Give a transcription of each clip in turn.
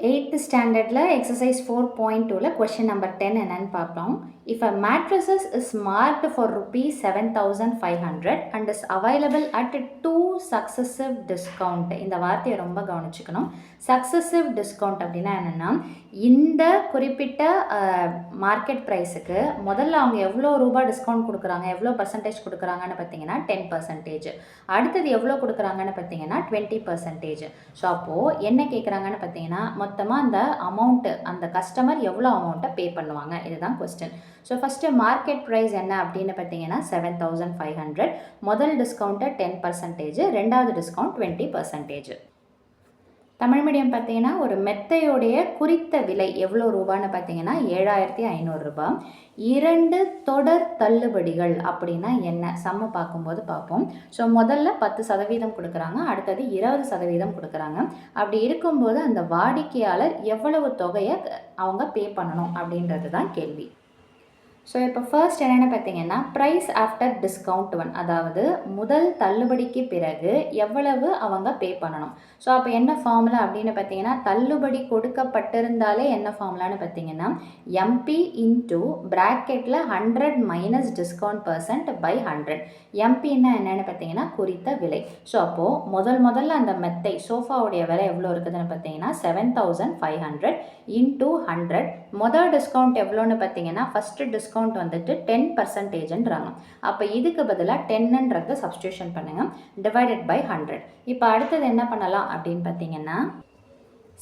8th standardல exercise 4.2ல question number 10 என்னன்னு பார்ப்போம். If a mattresses is marked for rupees 7,500 and is available at 2 successive discount. இந்த வார்த்தையை ரொம்ப கவனிச்சுக்கணும். successive discount அப்படின்னா என்னன்னா, இந்த குறிப்பிட்ட மார்க்கெட் ப்ரைஸுக்கு முதல்ல அவங்க எவ்வளோ ரூபாய் டிஸ்கவுண்ட் கொடுக்குறாங்க, எவ்வளோ பர்சன்டேஜ் கொடுக்குறாங்கன்னு பார்த்தீங்கன்னா 10%. அடுத்தது எவ்வளோ கொடுக்குறாங்கன்னு பார்த்தீங்கன்னா 20%. ஸோ அப்போது என்ன கேட்குறாங்கன்னு பார்த்தீங்கன்னா, மொத்தமாக அந்த அமௌண்ட்டு அந்த கஸ்டமர் எவ்வளோ அமௌண்ட்டை பே பண்ணுவாங்க, இதுதான் question. So first market price என்ன அப்படின்னு பார்த்தீங்கன்னா 7,500. முதல் டிஸ்கவுண்ட்டு 10%, ரெண்டாவது டிஸ்கவுண்ட் 20%. தமிழ் மீடியம் பார்த்தீங்கன்னா ஒரு மெத்தையோடைய குறித்த விலை எவ்வளோ ரூபான்னு பார்த்தீங்கன்னா 7,500 ரூபாய். 2 தொடர் தள்ளுபடிகள் அப்படின்னா என்ன சம்ம பார்க்கும்போது பார்ப்போம். ஸோ முதல்ல 10% கொடுக்குறாங்க, அடுத்தது 20% கொடுக்குறாங்க. அப்படி இருக்கும்போது அந்த வாடிக்கையாளர் எவ்வளவு தொகையை அவங்க பே பண்ணணும் அப்படின்றது தான் கேள்வி. ஸோ இப்போ ஃபர்ஸ்ட் என்னென்னு பார்த்தீங்கன்னா ப்ரைஸ் ஆஃப்டர் டிஸ்கவுண்ட் 1, அதாவது முதல் தள்ளுபடிக்கு பிறகு எவ்வளவு அவங்க பே பண்ணணும். ஸோ அப்போ என்ன ஃபார்முலா அப்படின்னு பார்த்தீங்கன்னா, தள்ளுபடி கொடுக்கப்பட்டிருந்தாலே என்ன ஃபார்முலான்னு பார்த்தீங்கன்னா எம்பி இன்டூ ப்ராக்கெட்டில் 100 மைனஸ் டிஸ்கவுண்ட் % பை 100. எம்பின்னா என்னென்னு பார்த்தீங்கன்னா குறித்த விலை. ஸோ அப்போது முதல்ல அந்த மெத்தை சோஃபாவுடைய விலை எவ்வளோ இருக்குதுன்னு பார்த்தீங்கன்னா 7,500 இன்டூ 100. முதல் டிஸ்கவுண்ட் எவ்வளோன்னு பார்த்தீங்கன்னா ஃபஸ்ட்டு டிஸ்கவுண்ட் வந்துட்டு 10%ன்றாங்க. அப்போ இதுக்கு பதிலாக 10ன்றது சப்ஸ்டியூஷன் பண்ணுங்கள், டிவைடட் பை 100. இப்போ அடுத்தது என்ன பண்ணலாம் அப்படின்னு பார்த்தீங்கன்னா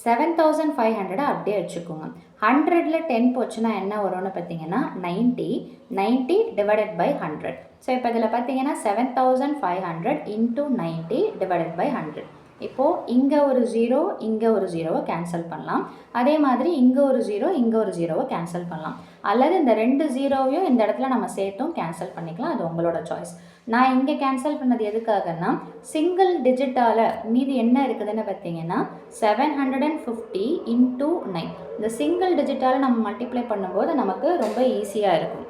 7,500 அப்படியே வச்சுக்கோங்க. 100ல் 10 போச்சுன்னா என்ன வரும்னு பார்த்தீங்கன்னா 90 டிவைடட் பை 100. ஸோ இப்போ இதில் பார்த்தீங்கன்னா 7,500 இன்டூ 90 டிவைடட் பை 100. இப்போது இங்கே ஒரு 0 இங்கே ஒரு 0வை கேன்சல் பண்ணலாம். அதே மாதிரி இங்கே ஒரு 0 இங்கே ஒரு 0வை கேன்சல் பண்ணலாம். அல்லது இந்த 2 0வையும் இந்த இடத்துல நம்ம சேர்த்தும் கேன்சல் பண்ணிக்கலாம், அது உங்களோட சாய்ஸ். நான் இங்கே கேன்சல் பண்ணது எதுக்காகன்னா சிங்கிள் டிஜிட்டால் மீதி என்ன இருக்குதுன்னு பார்த்தீங்கன்னா 750 இன்டூ 9. இந்த சிங்கிள் டிஜிட்டால் நம்ம மல்டிப்ளை பண்ணும்போது நமக்கு ரொம்ப ஈஸியாக இருக்கும்.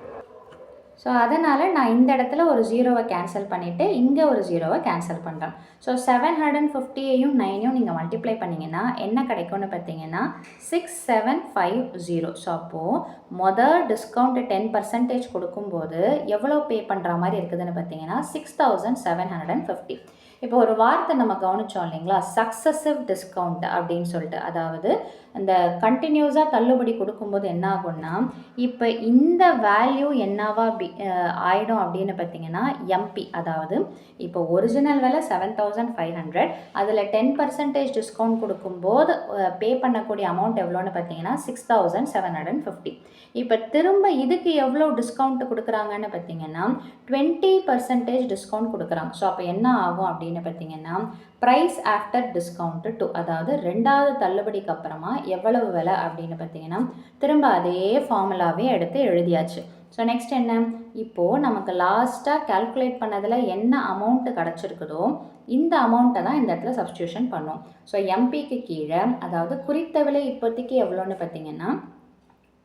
ஸோ அதனால் நான் இந்த இடத்துல ஒரு 0வை கேன்சல் பண்ணிவிட்டு இங்கே ஒரு 0வை கேன்சல் பண்ணுறேன். ஸோ 750யையும் 9யும் நீங்கள் மல்டிப்ளை பண்ணிங்கன்னா என்ன கிடைக்கும்னு பார்த்தீங்கன்னா 6750. ஸோ அப்போது மொதல் டிஸ்கவுண்ட் 10% கொடுக்கும்போது எவ்வளோ பே பண்ணுற மாதிரி இருக்குதுன்னு பார்த்தீங்கன்னா 6,750. இப்போ ஒரு வார்த்தை நம்ம கவனித்தோம் இல்லைங்களா, சக்ஸசிவ் டிஸ்கவுண்ட் அப்படின்னு சொல்லிட்டு. அதாவது அந்த கண்டினியூஸாக தள்ளுபடி கொடுக்கும்போது என்ன ஆகும்னா, இப்போ இந்த வேல்யூ என்னவா ஆகிடும் அப்படின்னு பார்த்தீங்கன்னா எம்பி, அதாவது இப்போ ஒரிஜினல் விலை 7,500, அதில் 10% டிஸ்கவுண்ட் கொடுக்கும்போது பே பண்ணக்கூடிய அமௌண்ட் எவ்வளோன்னு பார்த்தீங்கன்னா 6,750. இப்போ திரும்ப இதுக்கு எவ்வளோ டிஸ்கவுண்ட் கொடுக்குறாங்கன்னு பார்த்தீங்கன்னா 20% டிஸ்கவுண்ட் கொடுக்குறாங்க. ஸோ அப்போ என்ன ஆகும் அப்படின்னு பார்த்தீங்கன்னா ப்ரைஸ் ஆஃப்டர் டிஸ்கவுண்ட் 2, அதாவது ரெண்டாவது தள்ளுபடிக்கு அப்புறமா எவ்வளவு விலை அப்படின்னு பார்த்தீங்கன்னா திரும்ப அதே ஃபார்முலாவே எடுத்து எழுதியாச்சு. ஸோ நெக்ஸ்ட் என்ன, இப்போது நமக்கு லாஸ்ட்டாக கால்குலேட் பண்ணதில் என்ன அமௌண்ட்டு கிடச்சிருக்குதோ இந்த அமௌண்ட்டை தான் இந்த இடத்துல சப்ஸ்டியூஷன் பண்ணும். ஸோ எம்பிக்கு கீழே அதாவது குறித்த விலை இப்போதைக்கு எவ்வளோன்னு பார்த்தீங்கன்னா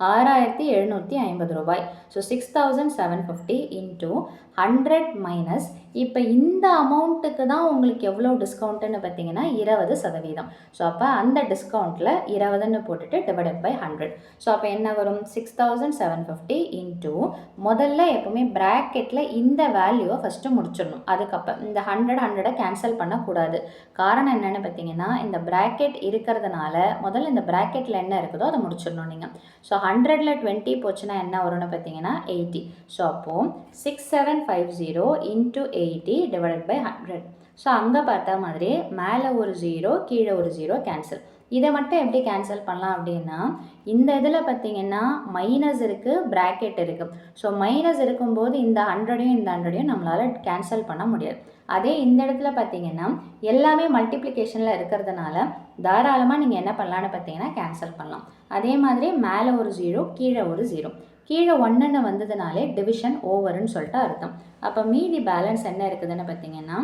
6,750 ரூபாய். ஸோ 6,750 இன்டூ 100 மைனஸ் இப்போ இந்த அமௌண்ட்டுக்கு தான் உங்களுக்கு எவ்வளோ டிஸ்கவுண்ட்டுன்னு பார்த்தீங்கன்னா 20%. ஸோ அப்போ அந்த டிஸ்கவுண்ட்டில் 20ன்னு போட்டுட்டு டிவைடட் பை 100. ஸோ அப்போ என்ன வரும் 6,750 இன்டூ முதல்ல எப்போவுமே ப்ராக்கெட்டில் இந்த வேல்யூவை ஃபஸ்ட்டு முடிச்சிடணும். அதுக்கப்புறம் இந்த 100 கேன்சல் பண்ணக்கூடாது. காரணம் என்னென்னு பார்த்தீங்கன்னா இந்த ப்ராக்கெட் இருக்கிறதுனால முதல்ல இந்த ப்ராக்கெட்டில் என்ன இருக்குதோ அதை முடிச்சிடணும் நீங்கள். ஸோ 100ல் 20 போச்சுன்னா என்ன வரும்னு பார்த்தீங்கன்னா 80. ஸோ அப்போது 6750 இன்டூ 80 டிவைடட் பை 100. ஸோ அங்கே பார்த்தா மாதிரி மேலே ஒரு 0 கீழே ஒரு 0 கேன்சல். இதை மட்டும் எப்படி கேன்சல் பண்ணலாம் அப்படின்னா இந்த இதில் பார்த்தீங்கன்னா மைனஸ் இருக்குது, ப்ராக்கெட் இருக்குது. ஸோ மைனஸ் இருக்கும்போது இந்த 100யும் இந்த 100யும் நம்மளால் கேன்சல் பண்ண முடியாது. அதே இந்த இடத்துல பார்த்தீங்கன்னா எல்லாமே மல்டிப்ளிகேஷனில் இருக்கிறதுனால தாராளமாக நீங்கள் என்ன பண்ணலான்னு பார்த்தீங்கன்னா கேன்சல் பண்ணலாம். அதே மாதிரி மேலே ஒரு 0 கீழே ஒரு 0, கீழே 1ன்னு வந்ததுனாலே டிவிஷன் ஓவருன்னு சொல்லிட்டு அர்த்தம். அப்போ மீதி பேலன்ஸ் என்ன இருக்குதுன்னு பார்த்தீங்கன்னா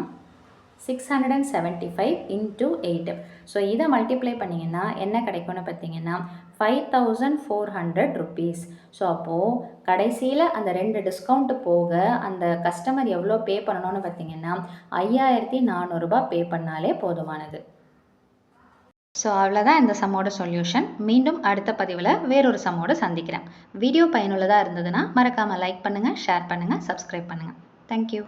675 இன்டூ 8. ஸோ இதை மல்டிப்ளை பண்ணிங்கன்னா என்ன கிடைக்கும்னு பார்த்தீங்கன்னா 5,400 ருபீஸ். ஸோ அப்போது கடைசியில் அந்த 2 டிஸ்கவுண்ட்டு போக அந்த கஸ்டமர் எவ்வளோ பே பண்ணணும்னு பார்த்தீங்கன்னா 5,400 ரூபாய் பே பண்ணாலே போதுமானது. ஸோ அவ்வளோதான் இந்த சம்மோட சொல்யூஷன். மீண்டும் அடுத்த பதிவில் வேறொரு சம்மோடு சந்திக்கிறேன். வீடியோ பயனுள்ளதாக இருந்ததுன்னா மறக்காமல் லைக் பண்ணுங்கள், ஷேர் பண்ணுங்கள், சப்ஸ்கிரைப் பண்ணுங்கள். தேங்க்யூ.